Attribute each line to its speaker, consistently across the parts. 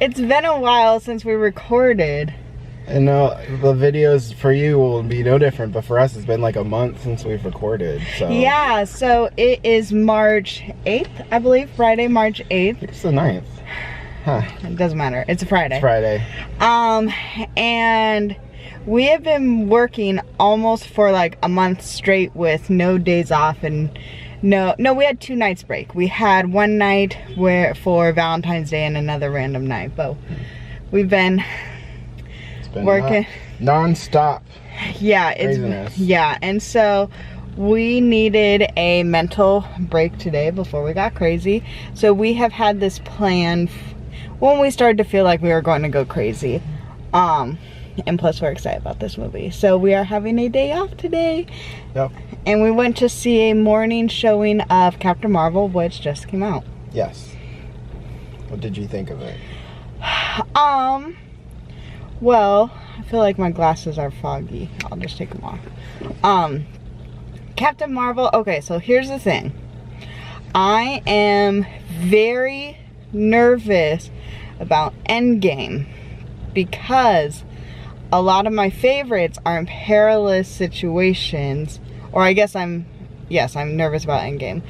Speaker 1: It's been a while since we recorded.
Speaker 2: And the videos for you will be no different, but for us it's been like a month since we've recorded, so.
Speaker 1: Yeah, so it is March 8th, I believe, Friday, March 8th.
Speaker 2: It's the 9th. Huh.
Speaker 1: It doesn't matter, it's a Friday.
Speaker 2: It's Friday.
Speaker 1: And we have been working almost for like a month straight with no days off, and no, we had 2 nights break. We had one night for Valentine's Day and another random night, but we've been working
Speaker 2: non-stop.
Speaker 1: Yeah,
Speaker 2: craziness.
Speaker 1: And so we needed a mental break today before we got crazy. So we have had this plan when we started to feel like we were going to go crazy. And plus we're excited about this movie. So we are having a day off today.
Speaker 2: Yep. And
Speaker 1: we went to see a morning showing of Captain Marvel, which just came out.
Speaker 2: Yes. What did you think of it?
Speaker 1: Well, I feel like my glasses are foggy. I'll just take them off. Captain Marvel, okay, so here's the thing. I am very nervous about Endgame because a lot of my favorites are in perilous situations, or I guess I'm nervous about Endgame.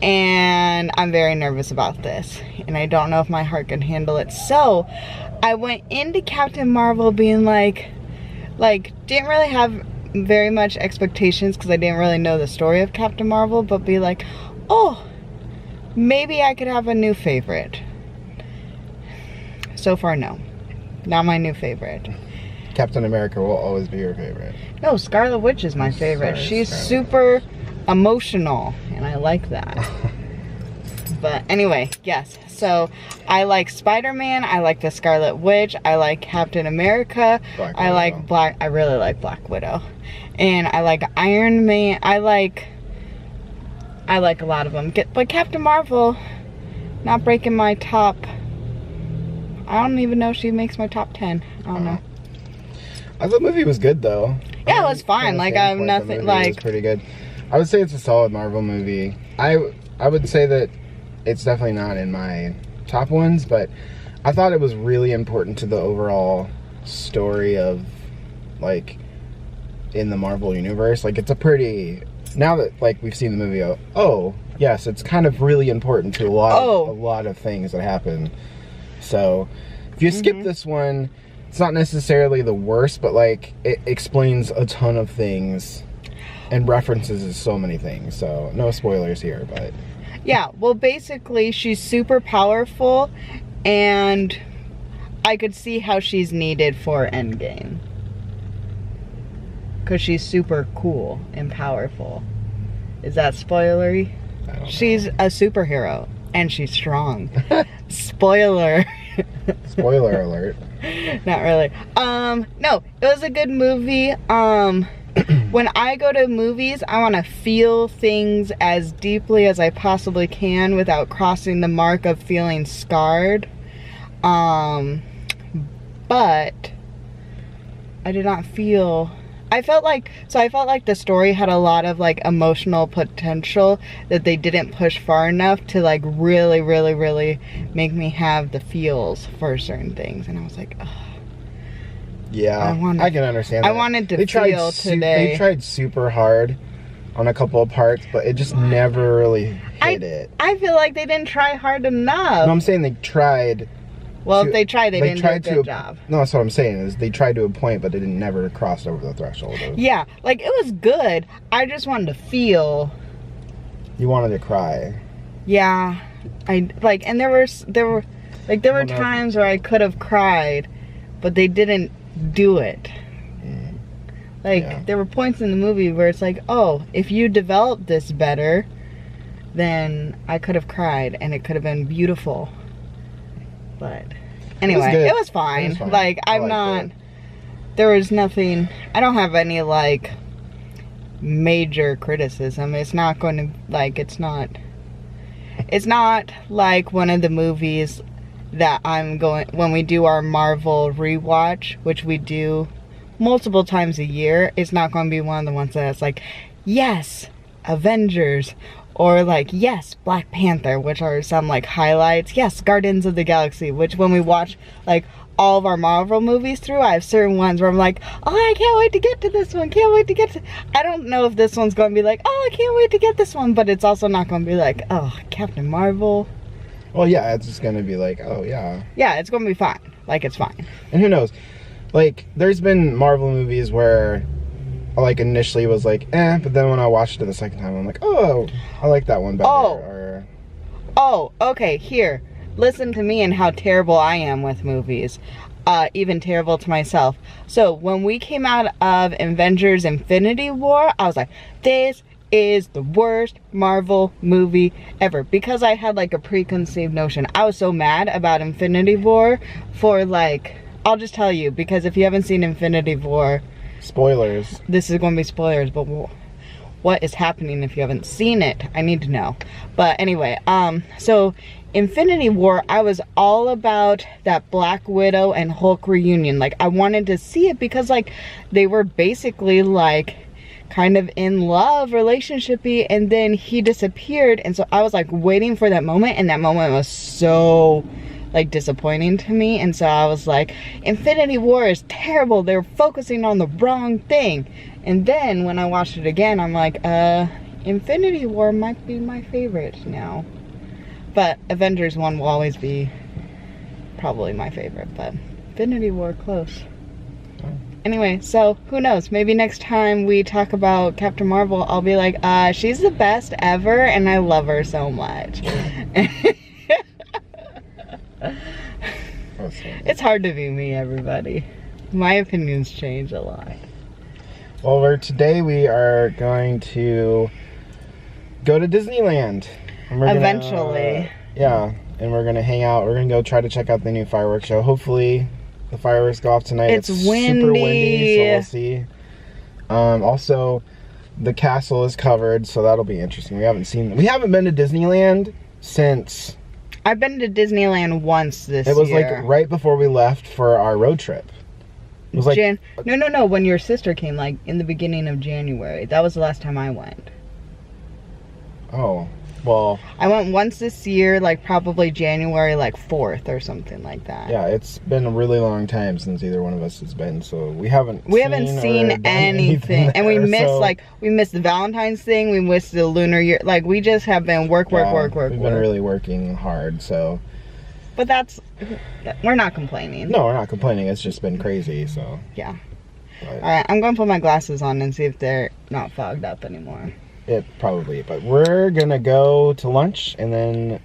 Speaker 1: And I'm very nervous about this, and I don't know if my heart can handle it. So I went into Captain Marvel being like didn't really have very much expectations because I didn't really know the story of Captain Marvel, but be like, oh, maybe I could have a new favorite. So far, no, not my new favorite.
Speaker 2: Captain America will always be your favorite.
Speaker 1: No, Scarlet Witch is my favorite. She's super emotional, and I like that. But anyway, yes. So I like Spider-Man. I like the Scarlet Witch. I like Captain America. I really like Black Widow, and I like Iron Man. I like a lot of them. But Captain Marvel, not breaking my top. I don't even know if she makes my top 10. I don't know.
Speaker 2: I thought the movie was good though.
Speaker 1: Yeah, it was fine. Like I have nothing like.
Speaker 2: It was pretty good. I would say it's a solid Marvel movie. I would say that it's definitely not in my top ones, but I thought it was really important to the overall story of like in the Marvel universe. Like it's a pretty, now that like we've seen the movie, oh yes, it's kind of really important to a lot of things that happen. So if you skip this one, it's not necessarily the worst, but like it explains a ton of things and references so many things. So no spoilers here, but
Speaker 1: yeah, well basically she's super powerful, and I could see how she's needed for Endgame because she's super cool and powerful. Is that spoilery? She's a superhero and she's strong. Spoiler.
Speaker 2: Spoiler alert.
Speaker 1: Not really. No, it was a good movie. When I go to movies, I want to feel things as deeply as I possibly can without crossing the mark of feeling scarred. But I did not feel, I felt like the story had a lot of like emotional potential that they didn't push far enough to like really, really, really make me have the feels for certain things. And I was like, ugh.
Speaker 2: Yeah, I can understand that.
Speaker 1: I wanted to feel today.
Speaker 2: They tried super hard on a couple of parts, but it just never really hit it.
Speaker 1: I feel like they didn't try hard enough.
Speaker 2: No, I'm saying they tried.
Speaker 1: Well, if they tried, they didn't do a good job.
Speaker 2: No, that's what I'm saying, is they tried to a point, but they never crossed over the threshold.
Speaker 1: Yeah, like it was good. I just wanted to feel.
Speaker 2: You wanted to cry.
Speaker 1: Yeah, and there were times where I could have cried, but they didn't do it. There were points in the movie where it's like, oh, if you developed this better, then I could have cried and it could have been beautiful. But anyway, it was fine. Like there was nothing, I don't have any like major criticism. It's not going to it's not like one of the movies that when we do our Marvel rewatch, which we do multiple times a year, it's not going to be one of the ones that's like, yes, Avengers, Or like, yes, Black Panther, which are some like highlights. Yes, Guardians of the Galaxy, which when we watch like all of our Marvel movies through, I have certain ones where I'm like, oh, I can't wait to get to this one, can't wait to get to... I don't know if this one's going to be like, oh, I can't wait to get this one, but it's also not going to be like, oh, Captain Marvel.
Speaker 2: Well, yeah, it's just going to be like, oh, yeah.
Speaker 1: Yeah, it's going to be fine. Like, it's fine.
Speaker 2: And who knows? Like, there's been Marvel movies where I, like, initially was like, but then when I watched it the second time, I'm like, oh, I like that one better.
Speaker 1: Oh, okay, here. Listen to me and how terrible I am with movies. Even terrible to myself. So, when we came out of Avengers Infinity War, I was like, this is the worst Marvel movie ever. Because I had, like, a preconceived notion. I was so mad about Infinity War for, like... I'll just tell you, because if you haven't seen Infinity War...
Speaker 2: Spoilers.
Speaker 1: This is going to be spoilers, but what is happening if you haven't seen it? I need to know. But anyway, so... Infinity War, I was all about that Black Widow and Hulk reunion. Like, I wanted to see it because, like, they were basically, like, kind of in love, relationship-y, and then he disappeared, and so I was, like, waiting for that moment, and that moment was so, like, disappointing to me, and so I was like, Infinity War is terrible, they're focusing on the wrong thing. And then, when I watched it again, I'm like, Infinity War might be my favorite now. But Avengers 1 will always be probably my favorite, but Infinity War, close. Anyway, so who knows? Maybe next time we talk about Captain Marvel, I'll be like, she's the best ever, and I love her so much. It's hard to be me, everybody. My opinions change a lot.
Speaker 2: Well, today we are going to go to Disneyland.
Speaker 1: Eventually.
Speaker 2: Yeah, and we're gonna hang out. We're gonna go try to check out the new fireworks show. Hopefully, the fireworks go off tonight.
Speaker 1: It's windy.
Speaker 2: Super windy, so we'll see. Also, the castle is covered, so that'll be interesting. We haven't been to Disneyland since...
Speaker 1: I've been to Disneyland once this year.
Speaker 2: It was like right before we left for our road trip. It was like...
Speaker 1: No, when your sister came, like in the beginning of January. That was the last time I went.
Speaker 2: Oh. Well,
Speaker 1: I went once this year, like probably January like 4th or something like that.
Speaker 2: Yeah, it's been a really long time since either one of us has been, so we haven't
Speaker 1: seen anything. And we missed we missed the Valentine's thing, we missed the Lunar Year, like we just have been work. We've
Speaker 2: been really working hard, so.
Speaker 1: But we're not complaining.
Speaker 2: No, we're not complaining. It's just been crazy, so.
Speaker 1: Yeah. All right, I'm going to put my glasses on and see if they're not fogged up anymore.
Speaker 2: Probably, but we're gonna go to lunch and then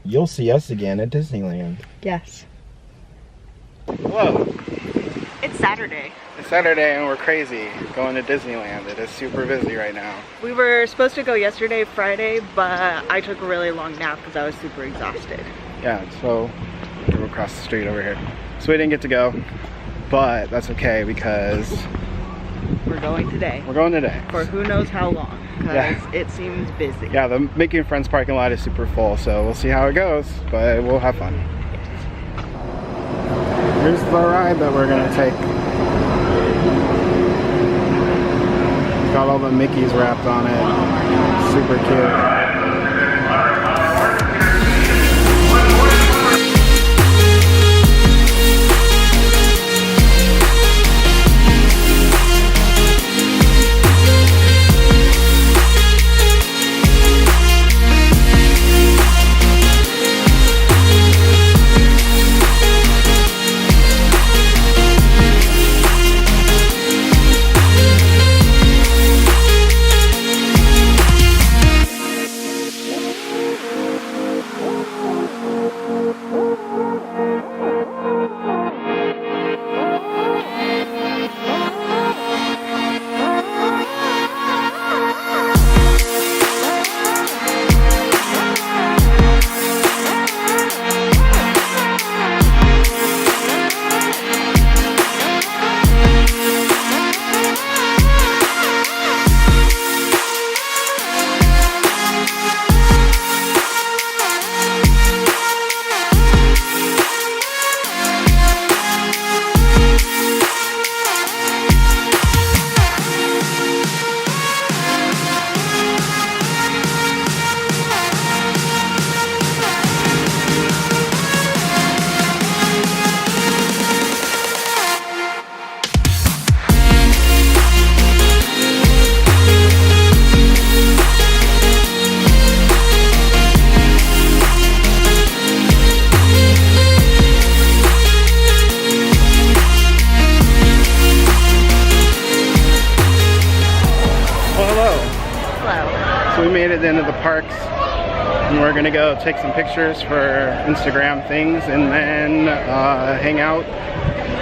Speaker 2: you'll see us again at Disneyland.
Speaker 1: Yes.
Speaker 2: Whoa.
Speaker 1: It's Saturday.
Speaker 2: It's Saturday and we're crazy going to Disneyland. It is super busy right now.
Speaker 1: We were supposed to go yesterday, Friday, but I took a really long nap because I was super exhausted.
Speaker 2: Yeah, so we're across the street over here. So we didn't get to go, but that's okay because
Speaker 1: we're going today.
Speaker 2: We're going today.
Speaker 1: For who knows how long, because it seems busy.
Speaker 2: Yeah, the Making Friends parking lot is super full, so we'll see how it goes, but we'll have fun. Here's the ride that we're gonna take. Got all the Mickeys wrapped on it. Super cute. into the parks, and we're gonna go take some pictures for Instagram things, and then hang out.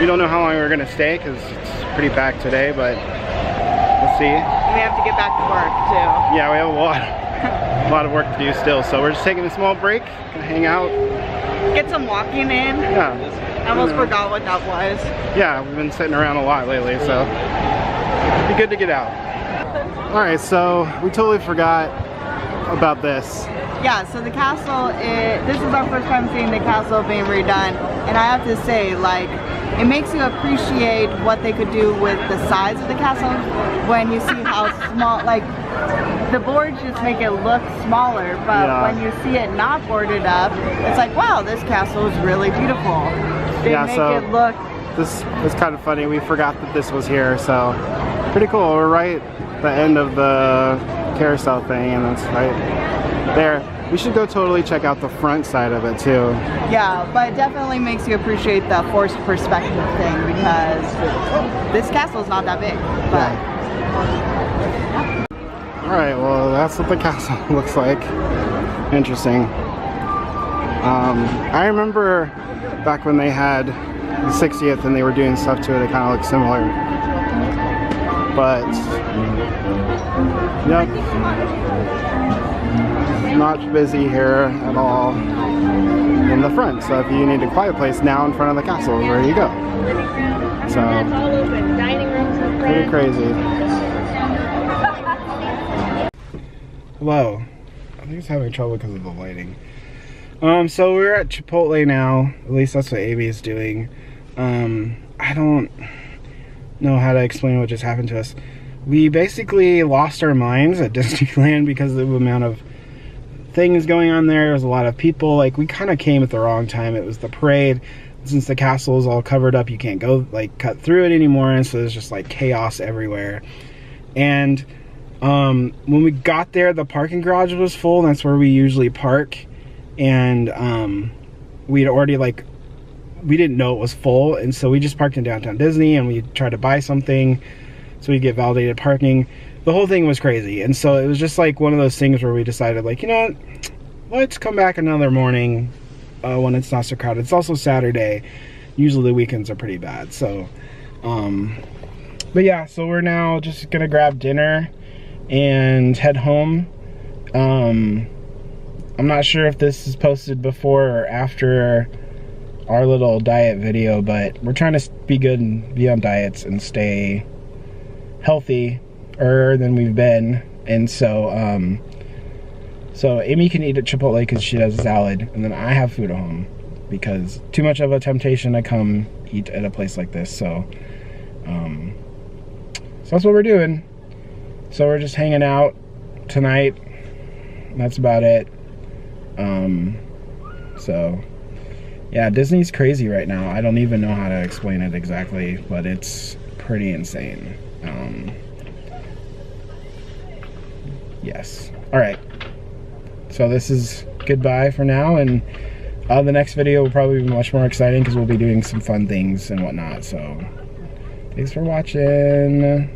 Speaker 2: We don't know how long we're gonna stay because it's pretty packed today, but we'll see.
Speaker 1: We have to get back to work too.
Speaker 2: Yeah, we have a lot of work to do still, so we're just taking a small break, gonna hang out.
Speaker 1: Get some walking in.
Speaker 2: Yeah.
Speaker 1: I almost forgot what that was.
Speaker 2: Yeah, we've been sitting around a lot lately, so it'd be good to get out. Alright, so we totally forgot about this.
Speaker 1: Yeah, so the castle, this is our first time seeing the castle being redone, and I have to say, like, it makes you appreciate what they could do with the size of the castle when you see how small, like, the boards just make it look smaller, but when you see it not boarded up, it's like, wow, this castle is really beautiful. They make it look...
Speaker 2: This is kind of funny, we forgot that this was here, so pretty cool. We're right at the end of the carousel thing, and it's right there. We should go totally check out the front side of it too. Yeah,
Speaker 1: but it definitely makes you appreciate the forced perspective thing, because this castle is not that big. But
Speaker 2: Alright, well that's what the castle looks like. Interesting. I remember back when they had the 60th and they were doing stuff to it, it kind of looked similar. But, yep. Not busy here at all in the front, so if you need a quiet place now in front of the castle, where you go. So pretty crazy. Hello. I think it's having trouble because of the lighting. So we're at Chipotle now. At least that's what Amy is doing. I don't know how to explain what just happened to us. We basically lost our minds at Disneyland because of the amount of things going on there. There was a lot of people. Like, we kind of came at the wrong time. It was the parade. Since the castle is all covered up, you can't go, like, cut through it anymore, and so there's just like chaos everywhere. And when we got there, the parking garage was full, and that's where we usually park. And we'd already, like, we didn't know it was full, and so we just parked in downtown Disney, and we tried to buy something so we get validated parking. The whole thing was crazy, and so it was just like one of those things where we decided, like, you know what, let's come back another morning when it's not so crowded. It's also Saturday. Usually the weekends are pretty bad. So but yeah, so we're now just gonna grab dinner and head home. I'm not sure if this is posted before or after our little diet video, but we're trying to be good and be on diets and stay healthier than we've been. And so so Amy can eat at Chipotle because she does a salad, and then I have food at home because too much of a temptation to come eat at a place like this. So so that's what we're doing. So we're just hanging out tonight. That's about it. So yeah, Disney's crazy right now. I don't even know how to explain it exactly, but it's pretty insane. Yes. All right. So this is goodbye for now, and the next video will probably be much more exciting because we'll be doing some fun things and whatnot. So thanks for watching.